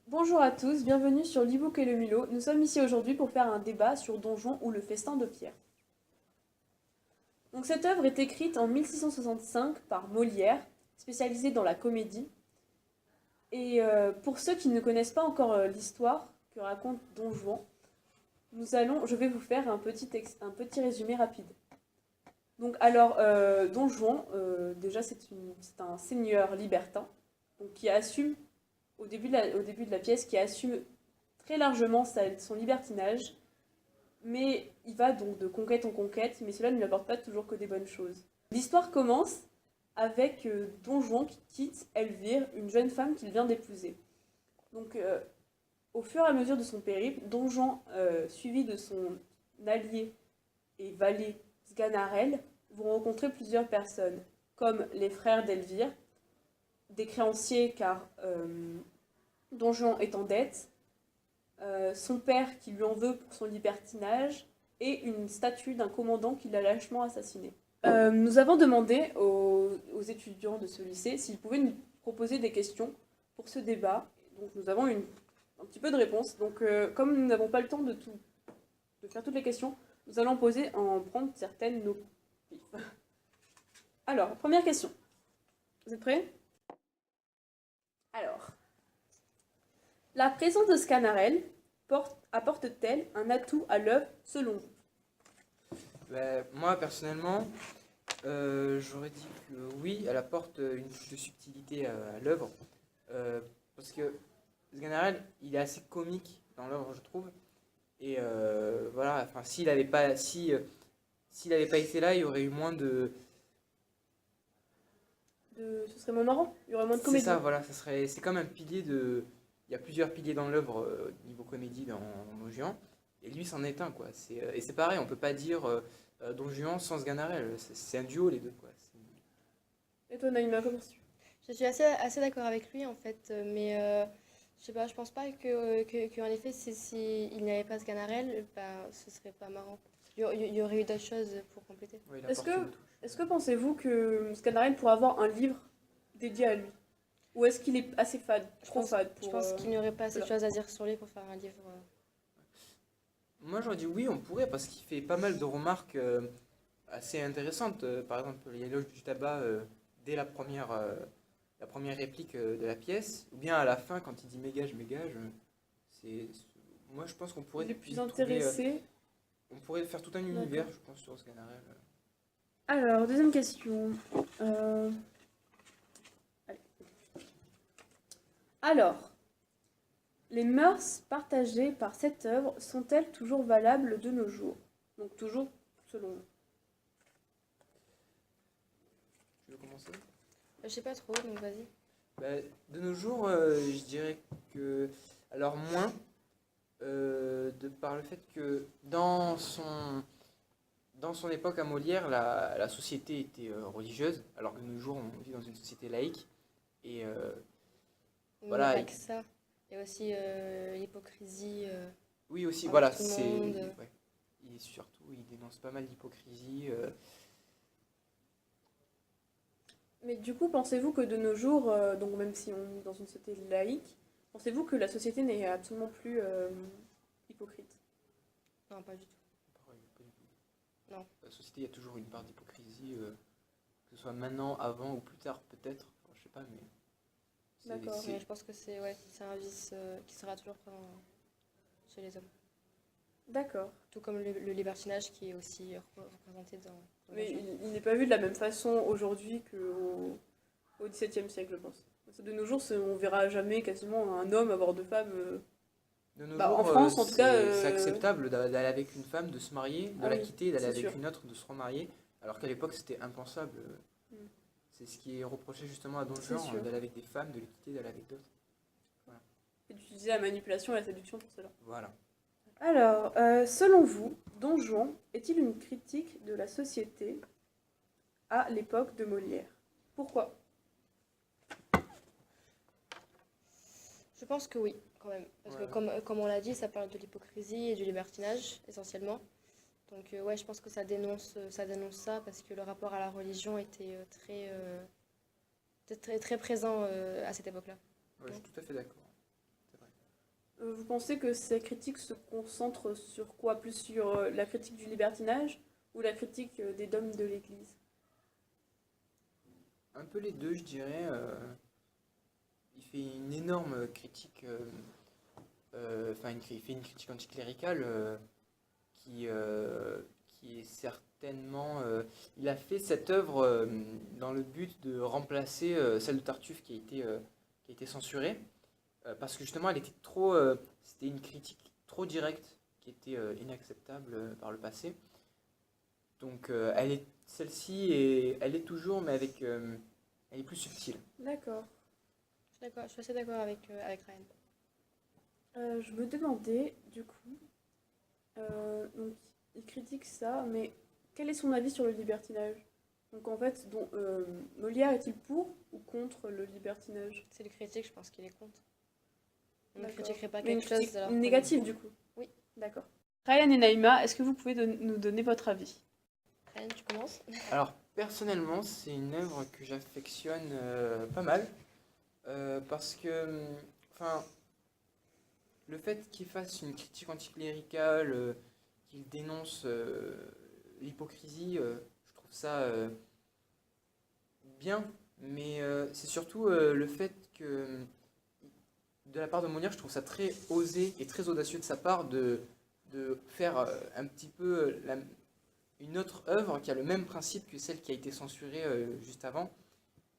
Bonjour à tous, bienvenue sur l'e-book et le Mulot. Nous sommes ici aujourd'hui pour faire un débat sur Don Juan ou le festin de Pierre. Donc cette œuvre est écrite en 1665 par Molière, spécialisé dans la comédie. Et pour ceux qui ne connaissent pas encore l'histoire que raconte Don Juan, je vais vous faire un petit résumé rapide. Donc alors, Don Juan, déjà c'est un seigneur libertin, donc qui assume au début de la pièce, qui assume très largement son libertinage, mais il va donc de conquête en conquête, mais cela ne lui apporte pas toujours que des bonnes choses. L'histoire commence avec Don Juan qui quitte Elvire, une jeune femme qu'il vient d'épouser. Donc, au fur et à mesure de son périple, Don Juan, suivi de son allié et valet Sganarelle, vont rencontrer plusieurs personnes, comme les frères d'Elvire, des créanciers car Don Juan est en dette, son père qui lui en veut pour son libertinage, et une statue d'un commandant qui l'a lâchement assassiné. Nous avons demandé aux étudiants de ce lycée s'ils pouvaient nous proposer des questions pour ce débat. Donc nous avons un petit peu de réponses. Donc comme nous n'avons pas le temps de faire toutes les questions, nous allons en prendre certaines nos pif. Alors, première question. Vous êtes prêts? Alors, la présence de Sganarelle apporte-t-elle un atout à l'œuvre selon vous? Moi, personnellement, j'aurais dit que oui, elle apporte une touche de subtilité à l'œuvre. Parce que Sganarelle, il est assez comique dans l'œuvre, je trouve. Et voilà, enfin, s'il avait pas été là, il y aurait eu moins de. Ce serait moins marrant, il y aurait moins de C'est comédie. ça, voilà, c'est comme un pilier de. Il y a plusieurs piliers dans l'œuvre niveau comédie dans Don Juan, et lui c'en est un, quoi. Et c'est pareil, on peut pas dire Don Juan sans Sganarelle, c'est un duo les deux, quoi. Et toi, Naïma, comment tu? Je suis assez d'accord avec lui en fait, mais je sais pas, je pense pas que en effet, si il n'y avait pas Sganarelle, bah, ce serait pas marrant. Il y aurait eu d'autres choses pour compléter. Ouais, il Est-ce apporte que, une touche. est-ce que pensez-vous que Sganarelle pourrait avoir un livre dédié à lui? Ou est-ce qu'il est assez fade, trop fade Je pour... pense qu'il n'y aurait pas assez de voilà. choses à dire sur lui pour faire un livre. Moi j'aurais dit oui, on pourrait, parce qu'il fait pas mal de remarques assez intéressantes. Par exemple, l'éloge du tabac dès la première réplique de la pièce, ou bien à la fin quand il dit mégage, c'est, moi je pense qu'on pourrait Il est plus y trouver, intéressé. on pourrait faire tout un D'accord. univers, je pense, sur Sganarelle. Alors, deuxième question. Euh, allez. Alors, les mœurs partagées par cette œuvre sont-elles toujours valables de nos jours? Donc toujours selon vous. Tu veux commencer? Je sais pas trop, donc vas-y. Bah, de nos jours, je dirais que, alors moins, de par le fait que dans son époque à Molière, la société était religieuse, alors que de nos jours, on vit dans une société laïque. Et Mais il n'y a voilà, pas que ça. Il y a aussi l'hypocrisie oui aussi, envers voilà, tout le c'est, monde. ouais. Et surtout, il dénonce pas mal d'hypocrisie. Mais du coup, pensez-vous que de nos jours, donc même si on est dans une société laïque, pensez-vous que la société n'est absolument plus hypocrite? Non, pas du tout. Pareil, pas du tout. Non. La société, il y a toujours une part d'hypocrisie, que ce soit maintenant, avant ou plus tard, peut-être. Enfin, je sais pas, mais D'accord. Mais je pense que c'est un vice qui sera toujours présent chez les hommes. D'accord. Tout comme le libertinage qui est aussi représenté dans Mais le genre. il n'est pas vu de la même façon aujourd'hui qu'au XVIIe siècle, je pense. Parce que de nos jours, on verra jamais quasiment un homme avoir de femmes. de nos Bah, en jours, France, en tout cas. c'est acceptable d'aller avec une femme, de se marier, de Ah la oui, quitter, d'aller c'est avec sûr. une autre, de se remarier, alors qu'à l'époque, c'était impensable. Mm. C'est ce qui est reproché justement à Don C'est Juan, sûr. d'aller avec des femmes, de les quitter, d'aller avec d'autres. Voilà. Et d'utiliser la manipulation et la séduction pour cela. Voilà. Alors, selon vous, Don Juan est-il une critique de la société à l'époque de Molière? Pourquoi? Je pense que oui, quand même. Parce Ouais. que comme on l'a dit, ça parle de l'hypocrisie et du libertinage, essentiellement. Donc ouais, je pense que ça dénonce ça parce que le rapport à la religion était très présent à cette époque-là. Ouais, je suis tout à fait d'accord. C'est vrai. Vous pensez que ces critiques se concentrent sur quoi? Plus sur la critique du libertinage ou la critique des dogmes de l'Église? Un peu les deux, je dirais. Il fait une énorme critique, il fait une critique anticléricale qui est certainement. Il a fait cette œuvre dans le but de remplacer celle de Tartuffe qui a été censurée, parce que justement, elle était trop. C'était une critique trop directe qui était inacceptable par le passé. Donc, celle-ci, elle est toujours, mais elle est plus subtile. D'accord. Je suis assez d'accord avec Ryan. Je me demandais, du coup, donc il critique ça, mais quel est son avis sur le libertinage? Donc en fait, Molière est-il pour ou contre le libertinage? C'est le critique, je pense qu'il est contre. On ne D'accord. critiquerait pas Mais une quelque chose critique alors qu'on est négative, pour. du coup? Oui. D'accord. Ryan et Naïma, est-ce que vous pouvez nous donner votre avis? Ryan, tu commences? Alors, personnellement, c'est une œuvre que j'affectionne pas mal, parce que, enfin, le fait qu'il fasse une critique anticléricale, qu'il dénonce l'hypocrisie, je trouve ça bien, mais c'est surtout le fait que, de la part de Molière, je trouve ça très osé et très audacieux de sa part de faire un petit peu une autre œuvre qui a le même principe que celle qui a été censurée juste avant.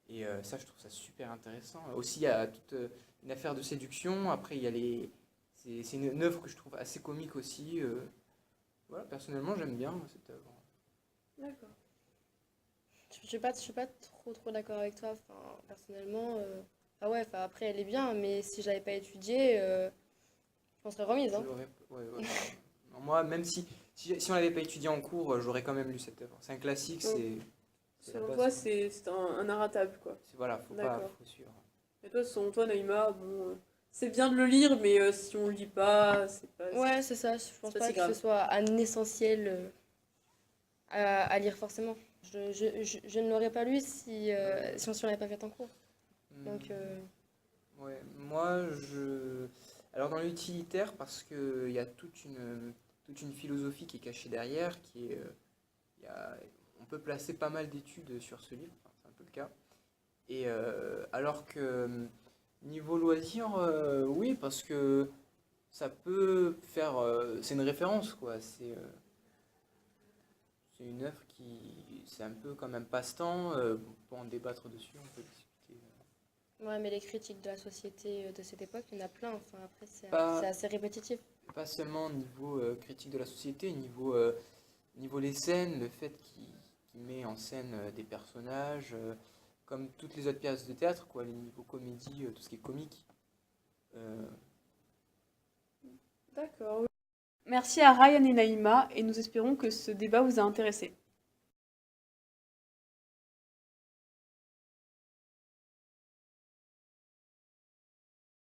Et ça, je trouve ça super intéressant. Aussi, il y a toute une affaire de séduction. Après, il y a les... C'est une œuvre que je trouve assez comique aussi. Voilà, personnellement, j'aime bien cette œuvre. D'accord. Je suis pas trop d'accord avec toi. Enfin, personnellement, ah ouais, enfin, après elle est bien, mais si je l'avais pas étudiée, je m'en serais remise. Je Hein. l'aurais... Ouais. Non, moi, même si on l'avait pas étudié en cours, j'aurais quand même lu cette œuvre. C'est un classique, Oh. c'est la Selon base, toi, quoi. c'est un inratable, quoi. Voilà, faut pas, D'accord. faut suivre. Et toi, selon toi, Naïma, bon, c'est bien de le lire, mais si on le lit pas, c'est pas... Ouais, c'est ça. Je pense pas pas si que ce grave. soit un essentiel à lire forcément. Je ne l'aurais pas lu si on l'avait pas fait en cours. Donc, Ouais, moi je. Alors dans l'utilitaire, parce qu'il y a toute une philosophie qui est cachée derrière, qui est. Il y a- on peut placer pas mal d'études sur ce livre, enfin, c'est un peu le cas. Et alors que niveau loisir, oui, parce que ça peut faire. C'est une référence, quoi. C'est une œuvre qui. C'est un peu comme un passe-temps. On peut en débattre dessus, on peut discuter. ouais, mais les critiques de la société de cette époque, il y en a plein. Enfin, après, Pas, c'est assez répétitif. pas seulement au niveau critique de la société, niveau les scènes, le fait qu'il met en scène des personnages, comme toutes les autres pièces de théâtre, quoi, les niveaux comédie, tout ce qui est comique. Euh, D'accord. Merci à Ryan et Naïma, et nous espérons que ce débat vous a intéressé.